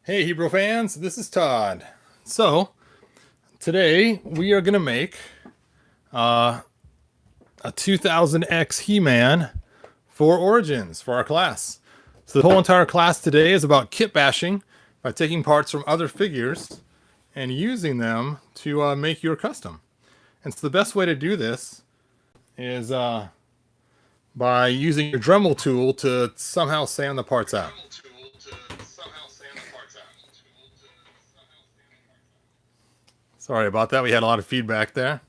Hey Hebrew fans, this is Todd. So today we are going to make a 2000X He-Man for Origins for our class. So the whole entire class today is about kit bashing by taking parts from other figures and using them to make your custom. And so the best way to do this is by using your Dremel tool to somehow sand the parts out. Sorry about that. We had a lot of feedback there.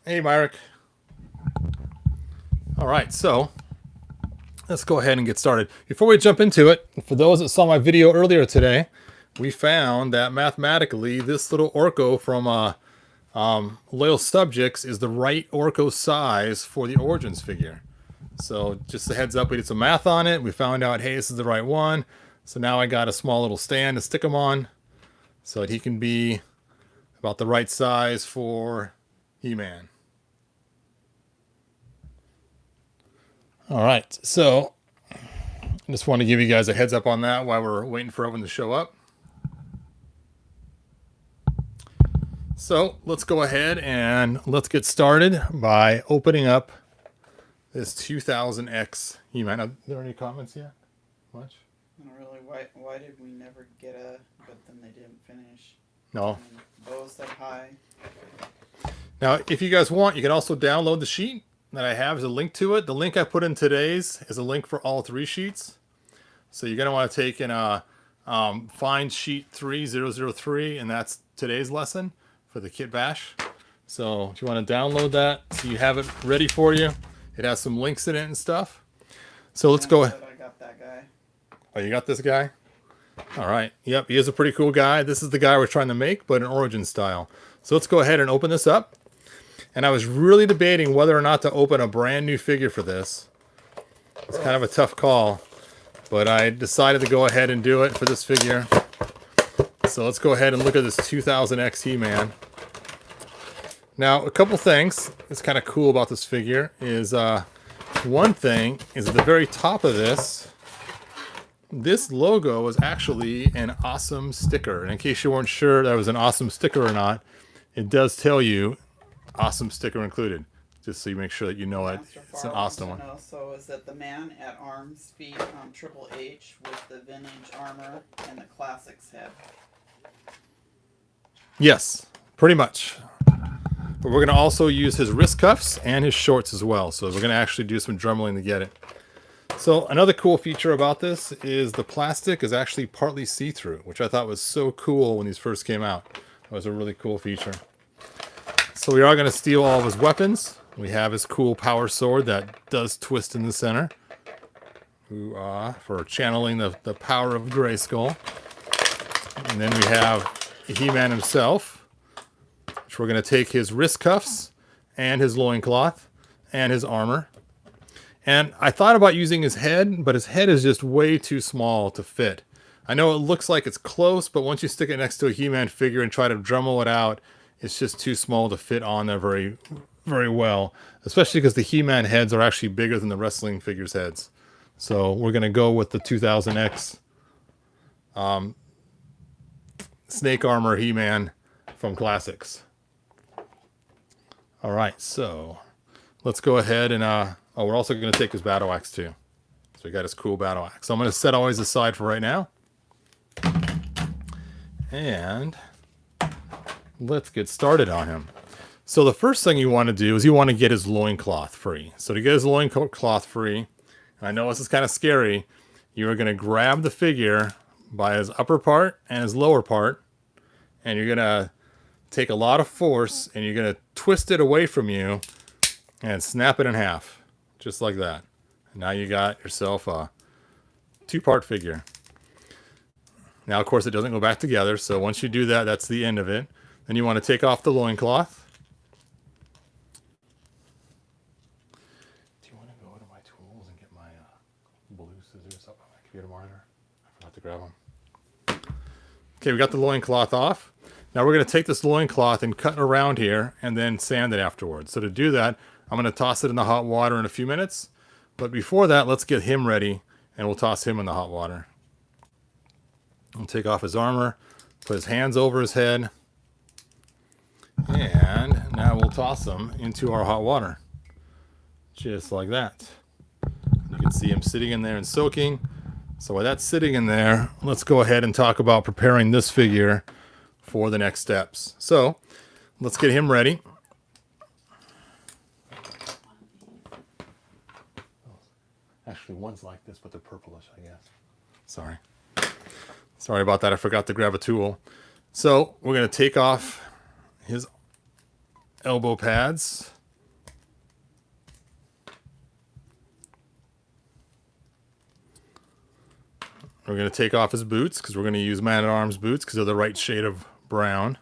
Hey, Myrick. All right, so let's go ahead and get started. Before we jump into it, for those that saw my video earlier today, we found that mathematically this little Orco from Loyal Subjects is the right Orco size for the Origins figure. So just a heads up, we did some math on it. We found out, hey, this is the right one. So now I got a small little stand to stick him on so that he can be about the right size for He-Man. All right, so I just want to give you guys a heads up on that while we're waiting for everyone to show up. So let's go ahead and let's get started by opening up this 2000X He-Man. Are there any comments yet? Much? Not really. Why did we never get a, but then they didn't finish? No. Bo said hi. Now, if you guys want, you can also download the sheet that I have as a link to it. The link I put in today's is a link for all three sheets. So you're going to want to take and find sheet 3003, and that's today's lesson for the kit bash. So if you want to download that so you have it ready for you, it has some links in it and stuff. So let's go ahead. I got that guy. Oh, you got this guy? All right. Yep, he is a pretty cool guy. This is the guy we're trying to make, but in Origin style. So let's go ahead and open this up. And I was really debating whether or not to open a brand new figure for this. It's kind of a tough call, but I decided to go ahead and do it for this figure. So let's go ahead and look at this 2000X He-Man. Now, a couple things that's kind of cool about this figure is one thing is at the very top of this logo is actually an awesome sticker. And in case you weren't sure that was an awesome sticker or not, it does tell you awesome sticker included, just so you make sure that you know it. It's an awesome one. So is it the man at arms feet on Triple H with the vintage armor and the classics head? Yes, pretty much. But we're going to also use his wrist cuffs and his shorts as well. So we're going to actually do some dremeling to get it. So another cool feature about this is the plastic is actually partly see-through, which I thought was so cool when these first came out. That was a really cool feature. So we are going to steal all of his weapons. We have his cool power sword that does twist in the center. For channeling the power of Grayskull. And then we have He-Man himself, which we're going to take his wrist cuffs and his loincloth and his armor. And I thought about using his head, but his head is just way too small to fit. I know it looks like it's close, but once you stick it next to a He-Man figure and try to Dremel it out, it's just too small to fit on there very, very well. Especially because the He-Man heads are actually bigger than the wrestling figures' heads. So we're going to go with the 2000X Snake Armor He-Man from Classics. All right, so let's go ahead and... oh, we're also going to take his battle axe too. So we got his cool battle axe. So I'm going to set always aside for right now. And let's get started on him. So the first thing you want to do is you want to get his loincloth free. So to get his loincloth free, and I know this is kind of scary, you're going to grab the figure by his upper part and his lower part, and you're going to take a lot of force and you're going to twist it away from you and snap it in half. Just like that. And now you got yourself a two-part figure. Now, of course, it doesn't go back together. So once you do that, that's the end of it. Then you want to take off the loincloth. Do you want to go to my tools and get my blue scissors up on my computer monitor? I forgot to grab them. Okay, we got the loincloth off. Now we're going to take this loincloth and cut around here and then sand it afterwards. So to do that, I'm going to toss it in the hot water in a few minutes. But before that, let's get him ready and we'll toss him in the hot water. We'll take off his armor, put his hands over his head, and now we'll toss him into our hot water. Just like that. You can see him sitting in there and soaking. So while that's sitting in there, let's go ahead and talk about preparing this figure for the next steps. So let's get him ready. Actually, one's like this, but they're purplish, I guess. Sorry about that. I forgot to grab a tool. So we're going to take off his elbow pads. We're going to take off his boots because we're going to use Man-at-Arms boots because they're the right shade of brown.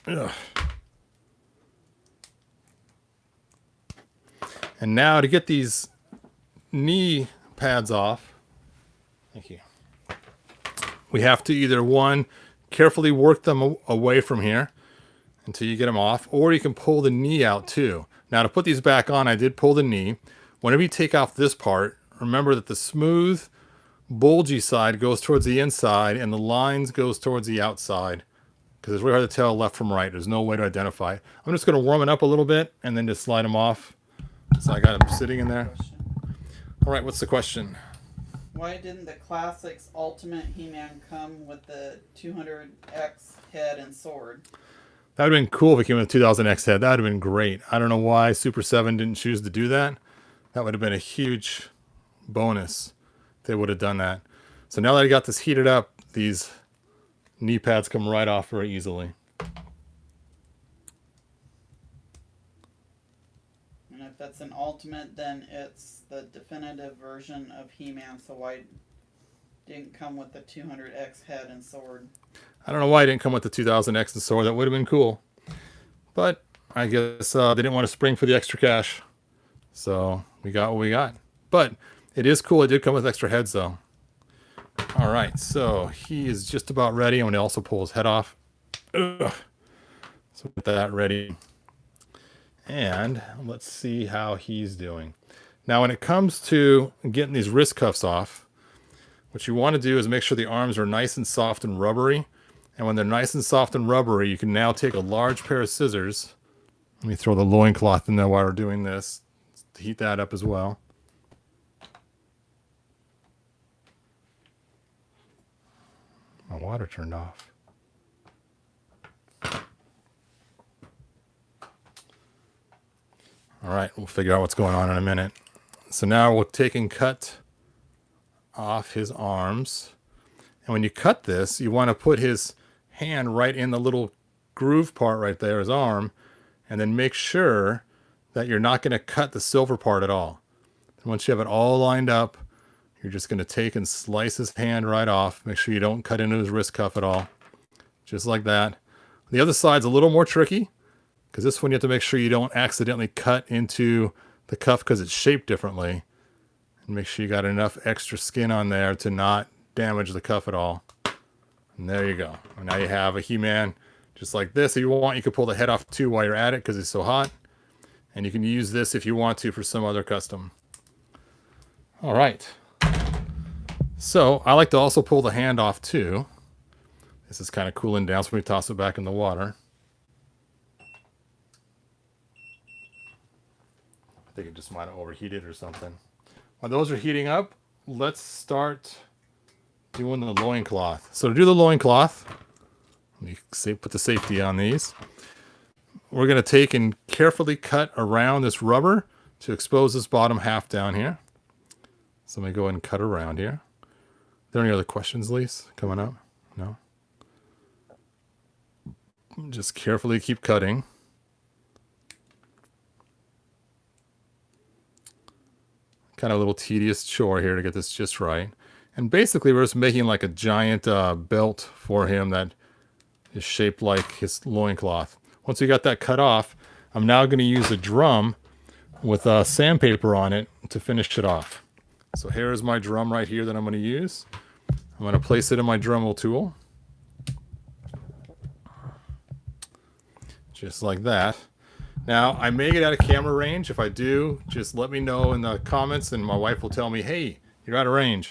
Ugh. And now to get these knee pads off, thank you, we have to either, one, carefully work them away from here until you get them off, or you can pull the knee out too. Now to put these back on, I did pull the knee. Whenever you take off this part, remember that the smooth, bulgy side goes towards the inside and the lines goes towards the outside, because it's really hard to tell left from right. There's no way to identify it. I'm just going to warm it up a little bit and then just slide them off. So I got him sitting in there. All right, what's the question? Why didn't the Classics Ultimate He-Man come with the 200X head and sword? That would have been cool if it came with a 2000X head. That would have been great. I don't know why Super 7 didn't choose to do that. That would have been a huge bonus if they would have done that. So now that I got this heated up, these knee pads come right off very easily. And if that's an Ultimate, then it's the definitive version of He-Man, so why didn't come with the 200X head and sword? I don't know why it didn't come with the 2000X and sword. That would have been cool. But I guess they didn't want to spring for the extra cash. So we got what we got. But it is cool. It did come with extra heads, though. All right, so he is just about ready. I'm going to also pull his head off. Ugh. So get that ready. And let's see how he's doing. Now, when it comes to getting these wrist cuffs off, what you want to do is make sure the arms are nice and soft and rubbery. And when they're nice and soft and rubbery, you can now take a large pair of scissors. Let me throw the loincloth in there while we're doing this to heat that up as well. My water turned off. All right, we'll figure out what's going on in a minute. So now we'll take and cut off his arms. And when you cut this, you want to put his hand right in the little groove part right there, his arm, and then make sure that you're not going to cut the silver part at all. And once you have it all lined up, you're just going to take and slice his hand right off. Make sure you don't cut into his wrist cuff at all. Just like that. The other side's a little more tricky, because this one you have to make sure you don't accidentally cut into the cuff because it's shaped differently. And make sure you got enough extra skin on there to not damage the cuff at all. And there you go. And now you have a He-Man just like this. If you want, you can pull the head off too while you're at it because it's so hot. And you can use this if you want to for some other custom. All right. So I like to also pull the hand off too. This is kind of cooling down, so we toss it back in the water. I think it just might have overheated or something. While those are heating up, let's start doing the loincloth. So to do the loincloth, let me put the safety on these. We're going to take and carefully cut around this rubber to expose this bottom half down here. So I'm going to go ahead and cut around here. Are there any other questions, Lise, coming up? No? Just carefully keep cutting. Kind of a little tedious chore here to get this just right. And basically we're just making like a giant belt for him that is shaped like his loincloth. Once we got that cut off, I'm now going to use a drum with sandpaper on it to finish it off. So here's my drum right here that I'm going to use. I'm going to place it in my Dremel tool. Just like that. Now, I may get out of camera range. If I do, just let me know in the comments and my wife will tell me, hey, You're out of range.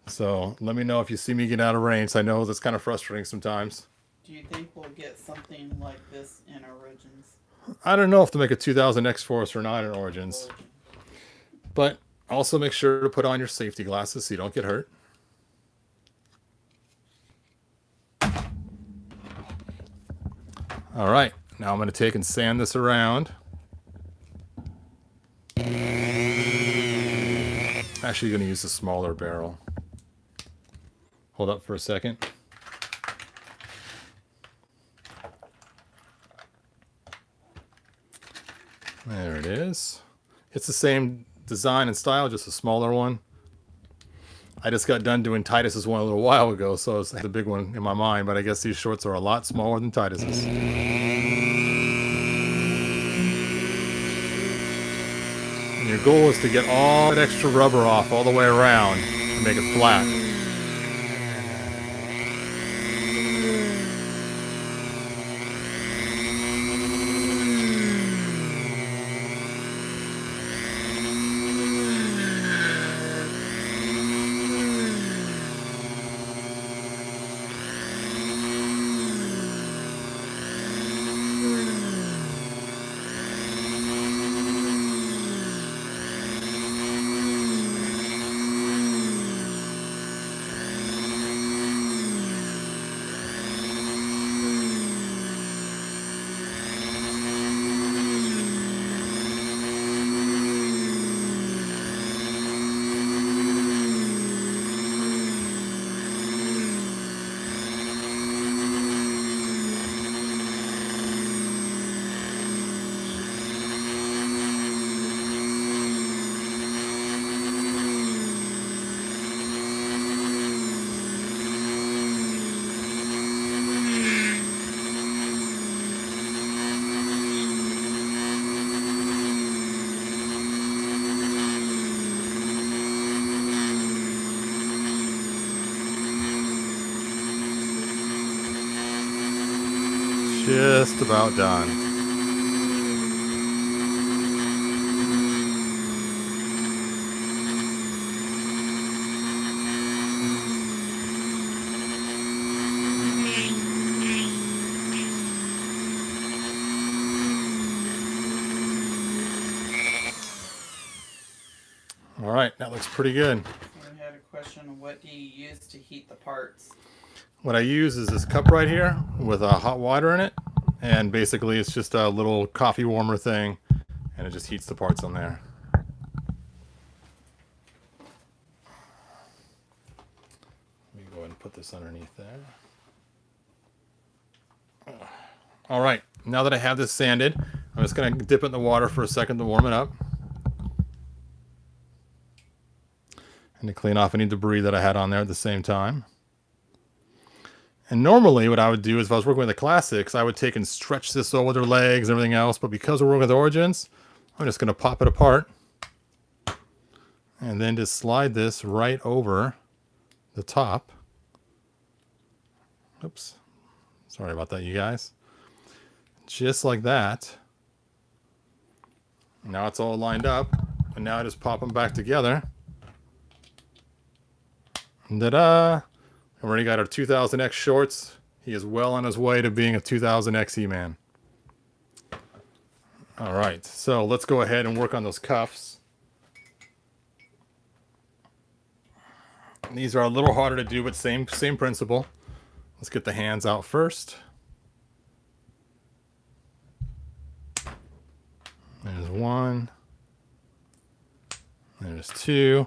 So let me know if you see me get out of range. I know that's kind of frustrating sometimes. Do you think we'll get something like this in Origins? I don't know if to make a 2000X for us or not in Origins. But also make sure to put on your safety glasses so you don't get hurt. All right, now I'm going to take and sand this around. Actually going to use a smaller barrel. Hold up for a second. There it is. It's the same design and style, just a smaller one. I just got done doing Titus's one a little while ago, so it's the big one in my mind, but I guess these shorts are a lot smaller than Titus's. And your goal is to get all that extra rubber off all the way around and make it flat. Just about done. All right, that looks pretty good. I had a question. What do you use to heat the parts? What I use is this cup right here with hot water in it, and basically it's just a little coffee warmer thing, and it just heats the parts on there. Let me go ahead and put this underneath there. All right, now that I have this sanded, I'm just going to dip it in the water for a second to warm it up. And to clean off any debris that I had on there at the same time. And normally what I would do is if I was working with the Classics, I would take and stretch this over their legs and everything else. But because we're working with Origins, I'm just going to pop it apart. And then just slide this right over the top. Oops. Sorry about that, you guys. Just like that. Now it's all lined up. And now I just pop them back together. Ta-da! We already got our 2000X shorts. He is well on his way to being a 2000X He-Man. All right, so let's go ahead and work on those cuffs. These are a little harder to do, but same principle. Let's get the hands out first. There's one. There's two.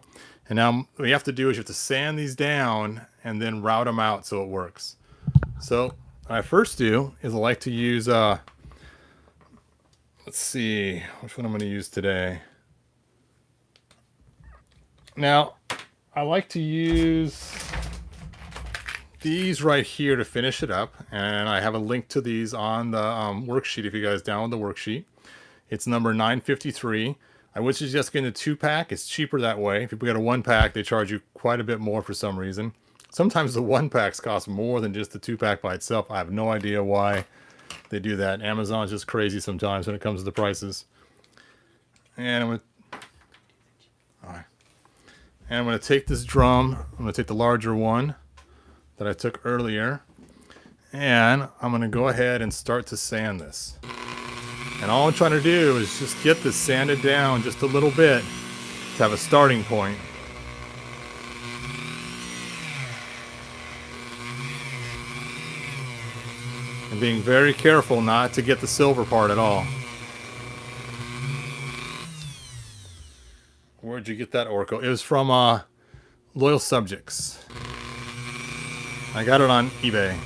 And now what you have to do is you have to sand these down and then route them out so it works. So what I first do is I like to use, let's see, which one I'm going to use today. Now, I like to use these right here to finish it up. And I have a link to these on the worksheet if you guys download the worksheet. It's number 953. I would suggest getting a 2-pack. It's cheaper that way. If you get a 1-pack, they charge you quite a bit more for some reason. Sometimes the 1-packs cost more than just the 2-pack by itself. I have no idea why they do that. Amazon's just crazy sometimes when it comes to the prices. And I'm gonna, all right. And I'm going to take this drum, I'm going to take the larger one that I took earlier, and I'm going to go ahead and start to sand this. And all I'm trying to do is just get this sanded down just a little bit to have a starting point. And being very careful not to get the silver part at all. Where'd you get that Orco? It was from Loyal Subjects. I got it on eBay.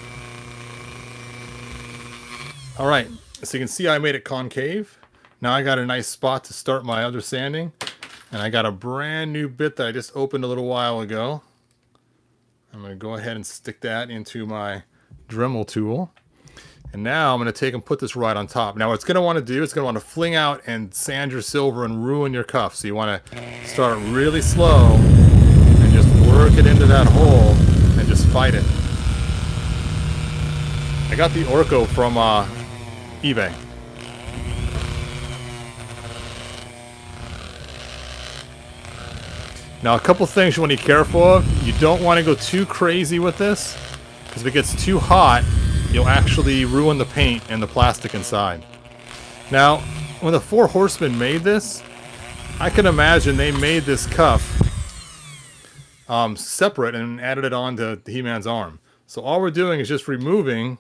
Alright, so you can see I made it concave. Now I got a nice spot to start my other sanding. And I got a brand new bit that I just opened a little while ago. I'm going to go ahead and stick that into my Dremel tool. And now I'm going to take and put this right on top. Now what it's going to want to do, it's going to want to fling out and sand your silver and ruin your cuff. So you want to start really slow and just work it into that hole and just fight it. I got the Orco from eBay. Now a couple things you want to be careful of. You don't want to go too crazy with this, because if it gets too hot, you'll actually ruin the paint and the plastic inside. Now, when the Four Horsemen made this, I can imagine they made this cuff separate and added it onto He-Man's arm. So all we're doing is just removing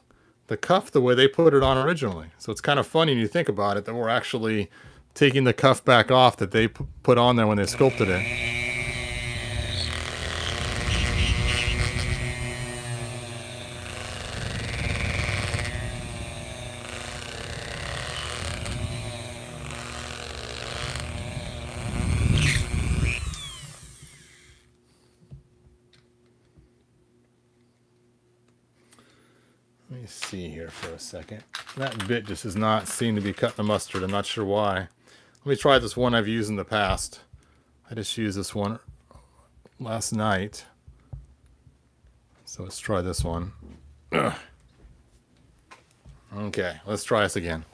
the cuff the way they put it on originally. So it's kind of funny when you think about it that we're actually taking the cuff back off that they put on there when they sculpted it. Let me see here for a second. That bit just does not seem to be cutting the mustard. I'm not sure why. Let me try this one I've used in the past. I just used this one last night. So let's try this one. Ugh. Okay, let's try this again.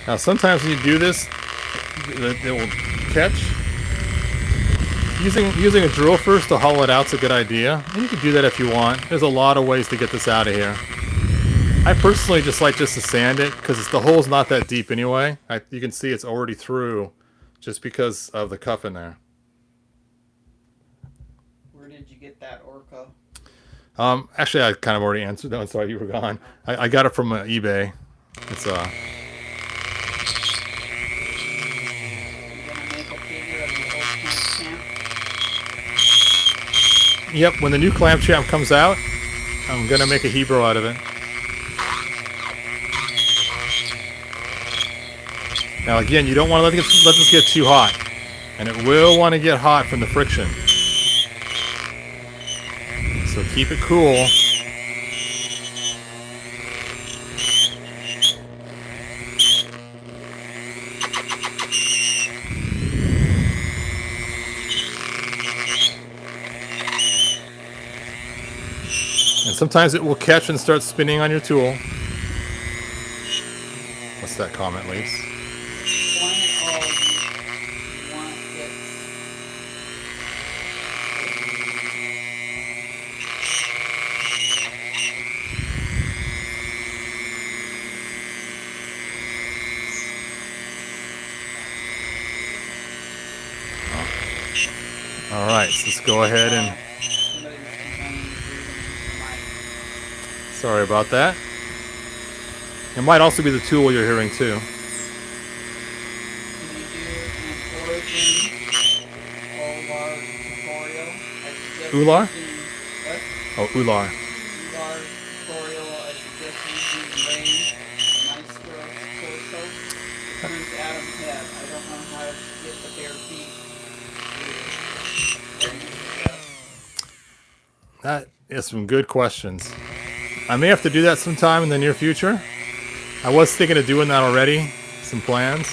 Now sometimes when you do this, it will catch. Using a drill first to hollow it out's a good idea. And you can do that if you want. There's a lot of ways to get this out of here. I personally just like to sand it because the hole's not that deep anyway. You can see it's already through just because of the cuff in there. Where did you get that Orco? Actually, I kind of already answered that one. Sorry, you were gone. I got it from eBay. It's Yep, when the new clamp champ comes out, I'm gonna make a Hebrew out of it. Now again, you don't want to let this get too hot. And it will want to get hot from the friction. So keep it cool. And sometimes it will catch and start spinning on your tool. What's that comment, Lise? Alright, so let's go ahead and... Sorry about that. It might also be the tool you're hearing too. Ular? Oh, Ular. That is some good questions. I may have to do that sometime in the near future. I was thinking of doing that already. Some plans.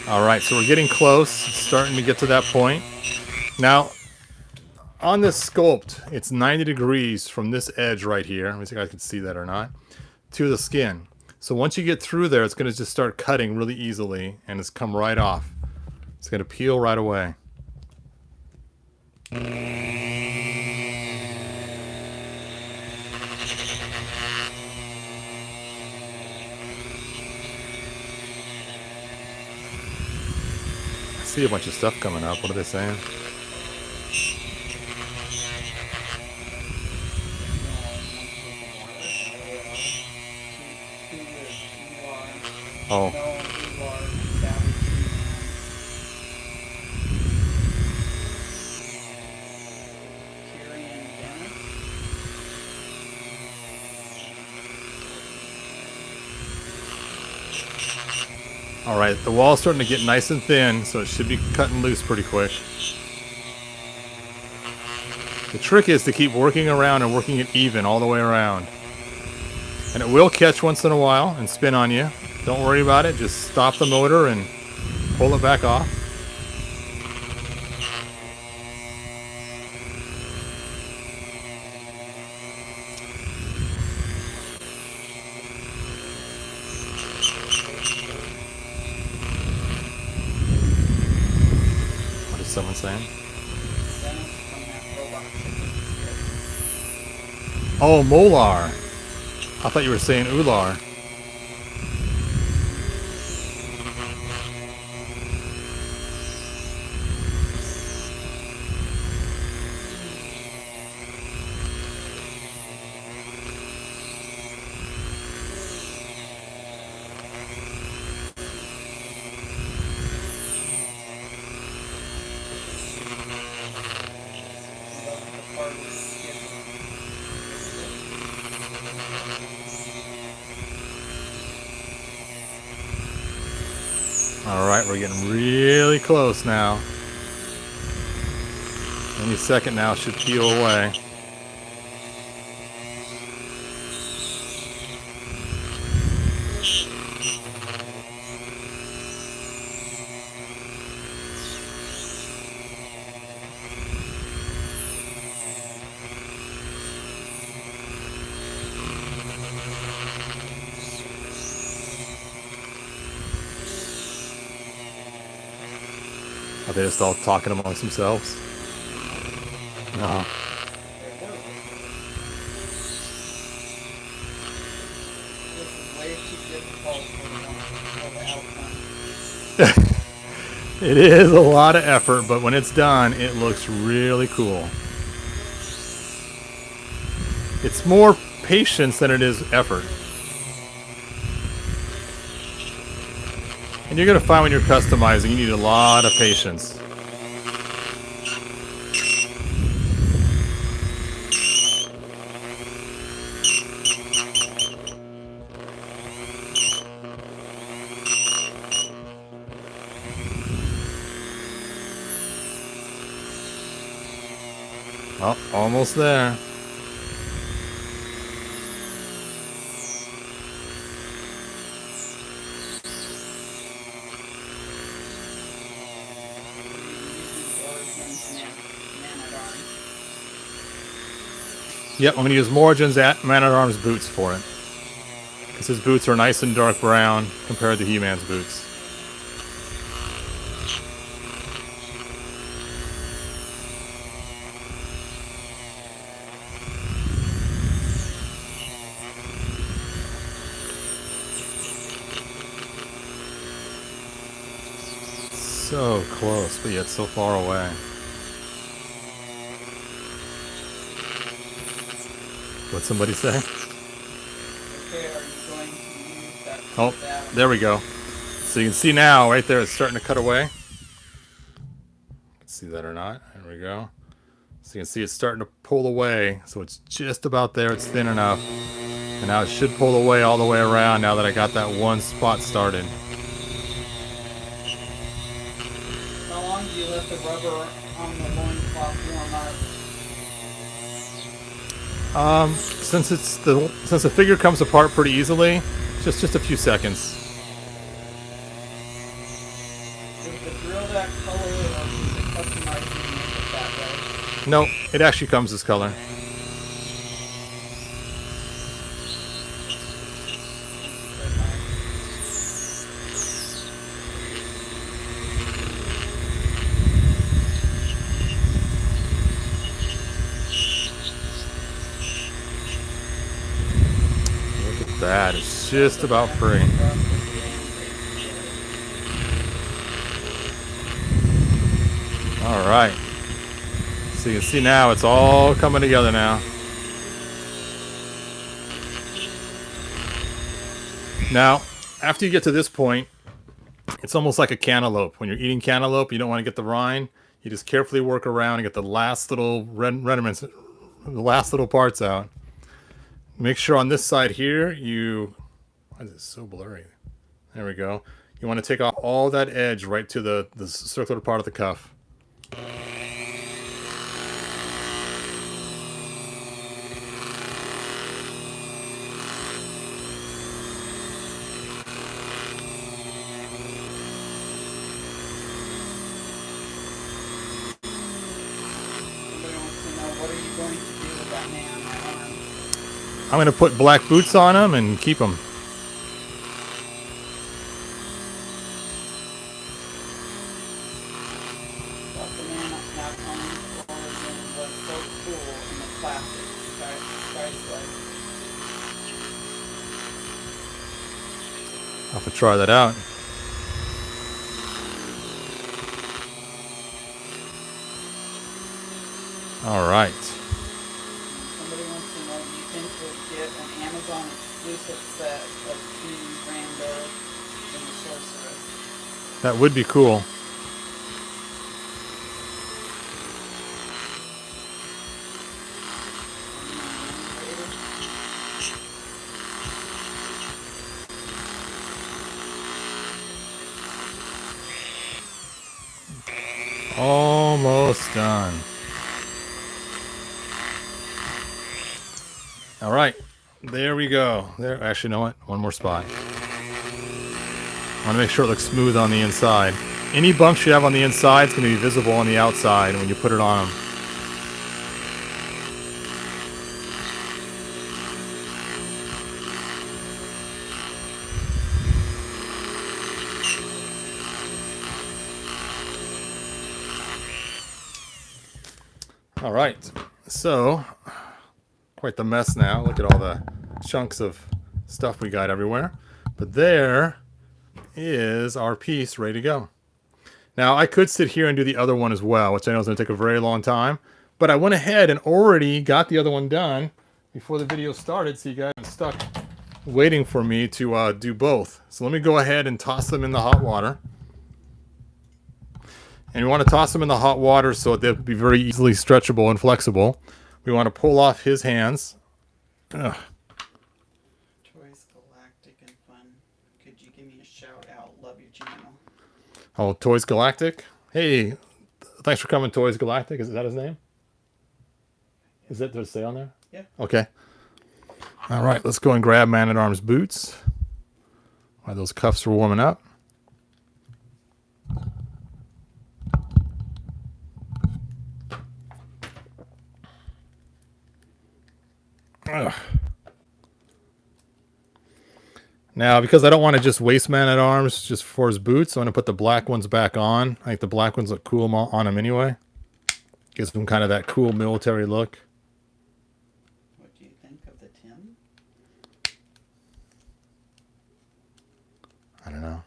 All right, so we're getting close. It's starting to get to that point. Now, on this sculpt, it's 90 degrees from this edge right here. Let me see if I can see that or not. To the skin. So once you get through there, it's going to just start cutting really easily, and it's come right off. It's going to peel right away. I see a bunch of stuff coming up. What are they saying? Oh. All right, the wall's starting to get nice and thin, so it should be cutting loose pretty quick. The trick is to keep working around and working it even all the way around. And it will catch once in a while and spin on you. Don't worry about it. Just stop the motor and pull it back off. What is someone saying? Oh, molar. I thought you were saying ular. All right, we're getting really close now. Any second now should peel away. Are they just all talking amongst themselves? No. It is a lot of effort, but when it's done, it looks really cool. It's more patience than it is effort. And you're going to find when you're customizing, you need a lot of patience. Oh, almost there. Yep, I'm going to use Morrigan's Man-at-Arms boots for it. Because his boots are nice and dark brown compared to He-Man's boots. So close, but yet so far away. What'd somebody say? Okay, are you going to use that? Oh, there we go. So you can see now, right there, it's starting to cut away. See that or not? There we go. So you can see it's starting to pull away. So it's just about there. It's thin enough. And now it should pull away all the way around now that I got that one spot started. How long do you let the rubber on the loincloth warm up? Since the figure comes apart pretty easily, just a few seconds. Is the drill that color, or is it customized to make it that way? No, it actually comes this color. Look at that. It's just about free. All right. So you can see now it's all coming together now. Now, after you get to this point, it's almost like a cantaloupe. When you're eating cantaloupe, you don't want to get the rind. You just carefully work around and get the last little remnants, the last little parts out. Make sure on this side here, why is it so blurry? There we go. You want to take off all that edge right to the circular part of the cuff. I'm going to put black boots on him and keep him. I'll have to try that out. All right. Somebody wants to know, do you think we'll get an Amazon exclusive set of King, Rambo, and the Sorceress? That would be cool. Almost done. All right, there we go. There, actually, you know what? One more spot. I want to make sure it looks smooth on the inside. Any bumps you have on the inside is going to be visible on the outside when you put it on them. All right, so quite the mess now. Look at all the chunks of stuff we got everywhere. But there is our piece ready to go. Now I could sit here and do the other one as well, which I know is going to take a very long time. But I went ahead and already got the other one done before the video started, so you guys aren't stuck waiting for me to do both. So let me go ahead and toss them in the hot water. And we want to toss them in the hot water so they'll be very easily stretchable and flexible. We want to pull off his hands. Ugh. Toys Galactic and Fun. Could you give me a shout out? Love your channel. Oh, Toys Galactic. Hey, thanks for coming, Toys Galactic. Is that his name? Is that, does it say on there? Yeah. Okay. All right, let's go and grab Man-at-Arms boots while those cuffs are warming up. Ugh. Now, because I don't want to just waste Man-at-Arms just for his boots, I'm going to put the black ones back on. I think the black ones look cool on him anyway. Gives him kind of that cool military look. What do you think of the Tim? I don't know.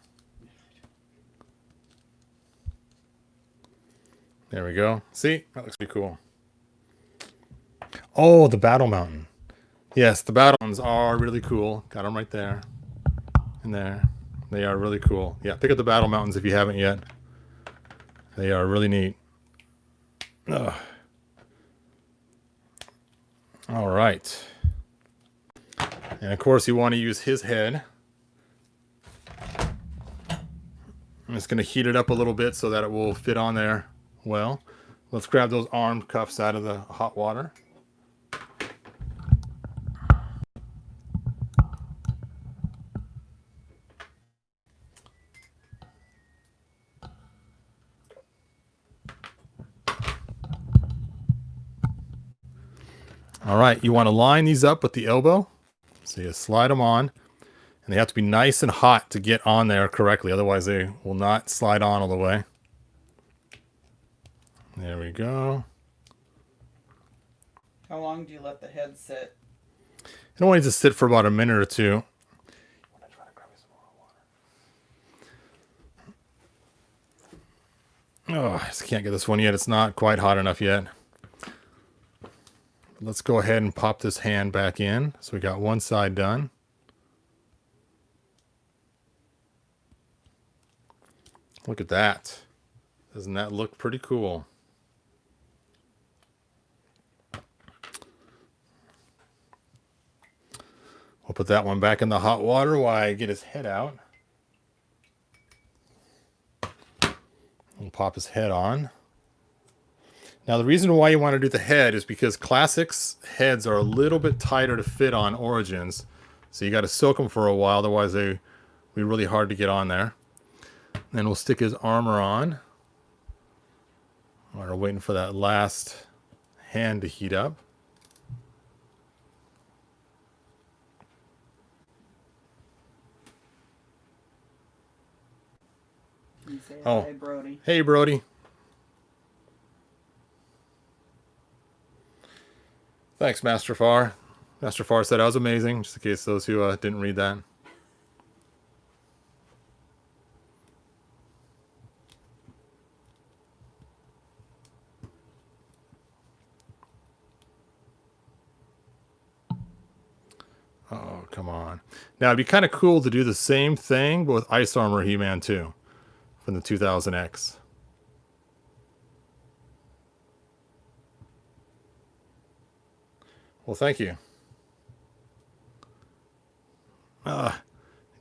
There we go. See? That looks pretty cool. Oh, the Battle Mountain. Yes, the Battle Mountains are really cool. Got them right there. And there. They are really cool. Yeah, pick up the Battle Mountains if you haven't yet. They are really neat. Ugh. All right. And of course, you want to use his head. I'm just going to heat it up a little bit so that it will fit on there well. Let's grab those arm cuffs out of the hot water. All right, you want to line these up with the elbow. So you slide them on, and they have to be nice and hot to get on there correctly. Otherwise, they will not slide on all the way. There we go. How long do you let the head sit? It only needs to sit for about a minute or two. Oh, I just can't get this one yet. It's not quite hot enough yet. Let's go ahead and pop this hand back in. So we got one side done. Look at that. Doesn't that look pretty cool? We'll put that one back in the hot water while I get his head out. We'll pop his head on. Now the reason why you want to do the head is because Classics heads are a little bit tighter to fit on Origins. So you got to soak them for a while, otherwise they'll be really hard to get on there. Then we'll stick his armor on. We're waiting for that last hand to heat up. You say Oh. hi, Brody. Hey, Brody. Thanks, Master Far. Master Far said I was amazing, just in case those who didn't read that. Oh, come on. Now, it'd be kind of cool to do the same thing, but with Ice Armor He-Man 2 from the 2000X. Well, thank you. It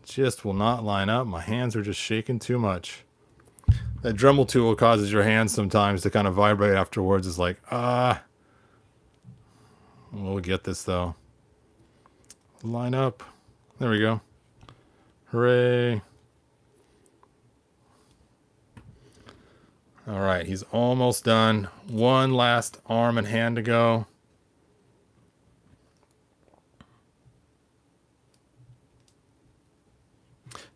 just will not line up. My hands are just shaking too much. That Dremel tool causes your hands sometimes to kind of vibrate afterwards. It's like, We'll get this, though. Line up. There we go. Hooray. All right, he's almost done. One last arm and hand to go.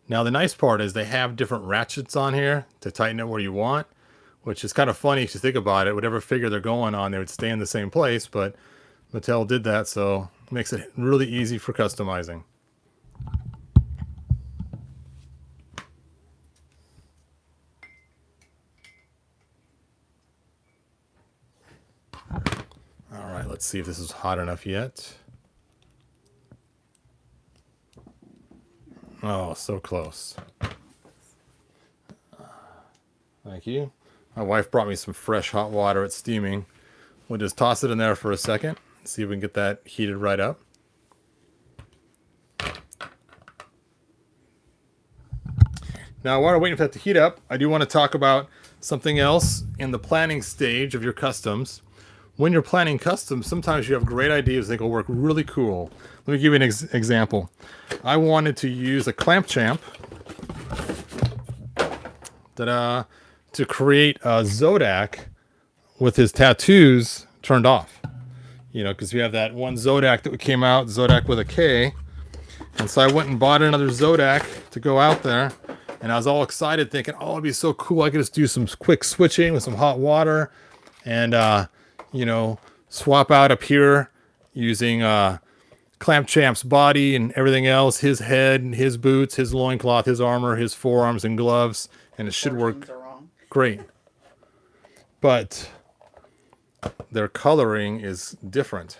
Now the nice part is they have different ratchets on here to tighten it where you want, which is kind of funny if you think about it. Whatever figure they're going on, they would stay in the same place, but Mattel did that, so it makes it really easy for customizing. All right, let's see if this is hot enough yet. Oh, so close. Thank you. My wife brought me some fresh hot water. It's steaming. We'll just toss it in there for a second. See if we can get that heated right up. Now, while we're waiting for that to heat up, I do want to talk about something else in the planning stage of your customs. When you're planning customs, sometimes you have great ideas that will work really cool. Let me give you an example. I wanted to use a clamp champ to create a Zodak with his tattoos turned off. You know, because we have that one Zodak that came out, Zodak with a K. And so I went and bought another Zodak to go out there. And I was all excited thinking, oh, it'd be so cool. I could just do some quick switching with some hot water and, you know, swap out up here using Clamp Champ's body and everything else, his head, his boots, his loincloth, his armor, his forearms and gloves, and it should work great. But their coloring is different,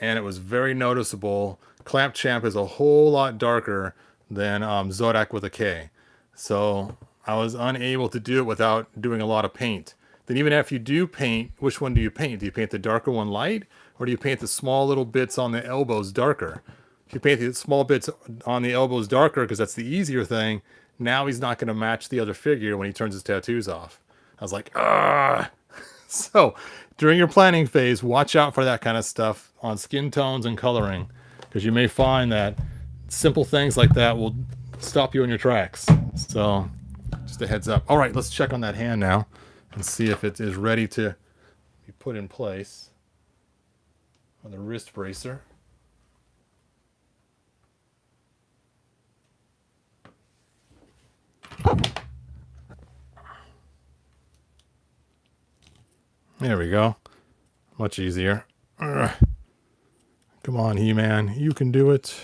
and it was very noticeable. Clamp Champ is a whole lot darker than Zodak with a K. So I was unable to do it without doing a lot of paint. Then even if you do paint, which one do you paint? Do you paint the darker one light, or do you paint the small little bits on the elbows darker? If you paint the small bits on the elbows darker, because that's the easier thing, now he's not going to match the other figure when he turns his tattoos off. I was like, ah. So during your planning phase, watch out for that kind of stuff on skin tones and coloring, because you may find that simple things like that will stop you in your tracks. So just a heads up. All right, let's check on that hand now and see if it is ready to be put in place. on the wrist bracer. There we go. Much easier. Ugh. Come on, He-Man. You can do it.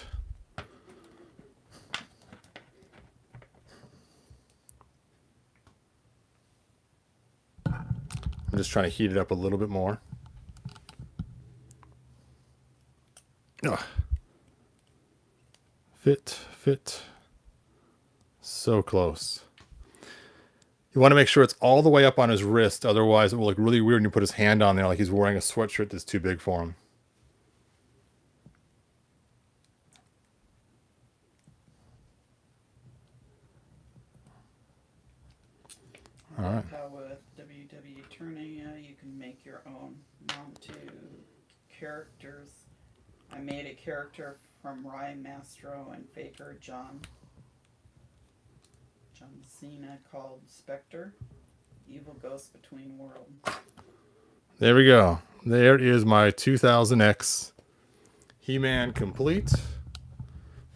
I'm just trying to heat it up a little bit more. Ugh. Fit. So close. You want to make sure it's all the way up on his wrist, otherwise it will look really weird when you put his hand on there like he's wearing a sweatshirt that's too big for him. All right. How with WWE Turning, you can make your own Montu characters. I made a character from Rye Mastro and Faker John Cena called Spectre, Evil Ghost Between Worlds. There we go. There is my 2000X He-Man complete.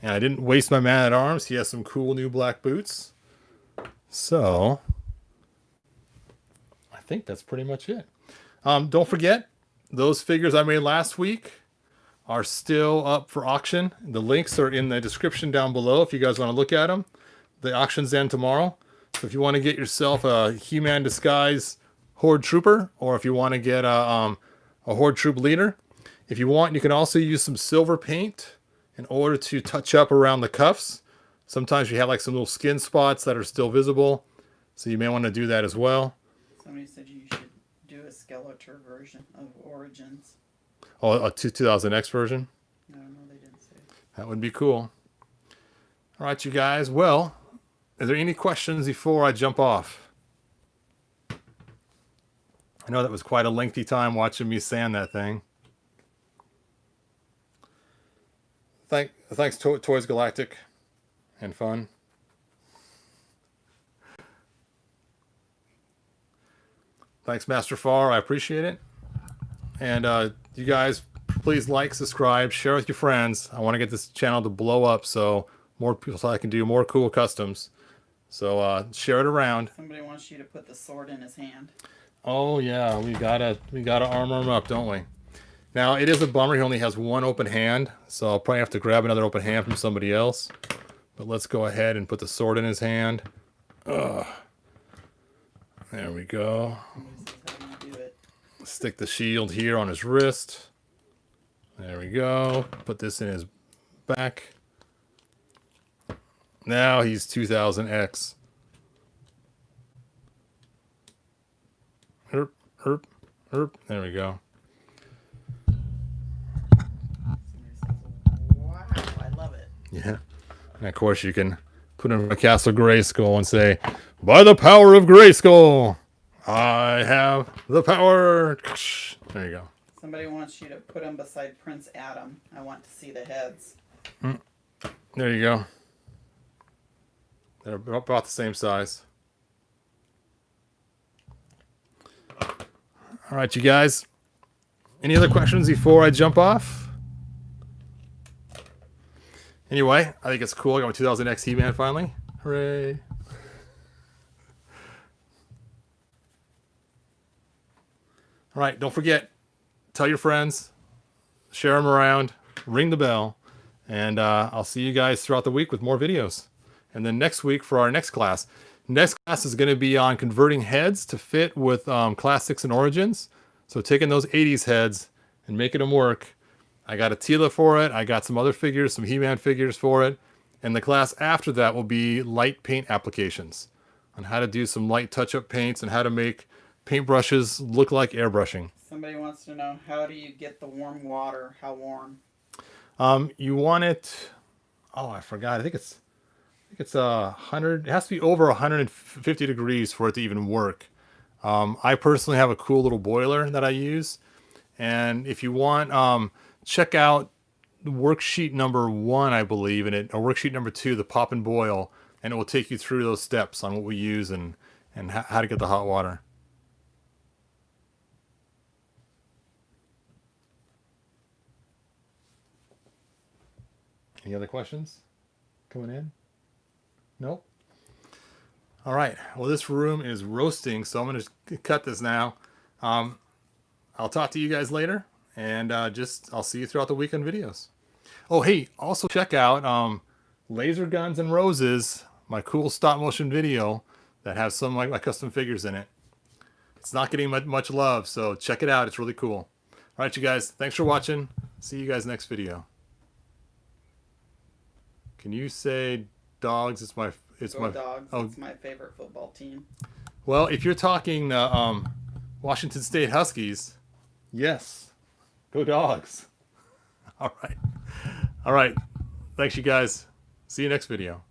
And I didn't waste my Man-at-Arms. He has some cool new black boots. So, I think that's pretty much it. Don't forget, those figures I made last week are still up for auction. The links are in the description down below if you guys want to look at them. The auction's end tomorrow. So if you want to get yourself a He-Man disguise Horde Trooper, or if you want to get a Horde Troop Leader, if you want, you can also use some silver paint in order to touch up around the cuffs. Sometimes you have like some little skin spots that are still visible, so you may want to do that as well. Somebody said you should do a Skeletor version of Origins. Oh, a 2000X version? No, they didn't say. That would be cool. All right, you guys. Well, are there any questions before I jump off? I know that was quite a lengthy time watching me sand that thing. Thanks, Toys Galactic and Fun. Thanks, Master Far. I appreciate it. And you guys, please like, subscribe, share with your friends. I want to get this channel to blow up so more people, so I can do more cool customs. So share it around. Somebody wants you to put the sword in his hand. Oh yeah, we gotta armor him up, don't we? Now it is a bummer he only has one open hand, so I'll probably have to grab another open hand from somebody else. But let's go ahead and put the sword in his hand. Ugh. There we go. Stick the shield here on his wrist. There we go. Put this in his back. Now he's 2000X. Herp, herp, herp. There we go. Wow, I love it. Yeah. And of course you can put him in a Castle Grayskull and say, by the power of Grayskull, I have the power. There you go. Somebody wants you to put him beside Prince Adam. I want to see the heads. There you go. They're about the same size. All right, you guys. Any other questions before I jump off? Anyway, I think it's cool. I got my 2000X He-Man finally. Hooray. All right, don't forget, tell your friends, share them around, ring the bell, and I'll see you guys throughout the week with more videos. And then next week for our next class. Next class is going to be on converting heads to fit with Classics and Origins. So taking those 80s heads and making them work. I got a Tila for it. I got some other figures, some He-Man figures for it. And the class after that will be light paint applications on how to do some light touch-up paints and how to make paintbrushes look like airbrushing. Somebody wants to know, how do you get the warm water? How warm? You want it, oh, I forgot. I think it's 100. It has to be over 150 degrees for it to even work. I personally have a cool little boiler that I use. And if you want, check out worksheet number 1, I believe, or worksheet number 2, the pop and boil, and it will take you through those steps on what we use and how to get the hot water. Any other questions coming in? Nope. All right. Well, this room is roasting, so I'm going to cut this now. I'll talk to you guys later, and I'll see you throughout the weekend videos. Oh, hey, also check out Laser Guns and Roses, my cool stop motion video that has some of my custom figures in it. It's not getting much love, so check it out. It's really cool. All right, you guys. Thanks for watching. See you guys next video. Can you say dogs? It's my Dogs. Oh, it's my favorite football team. well, if you're talking Washington State Huskies, yes, go Dogs. All right. Thanks, you guys. See you next video.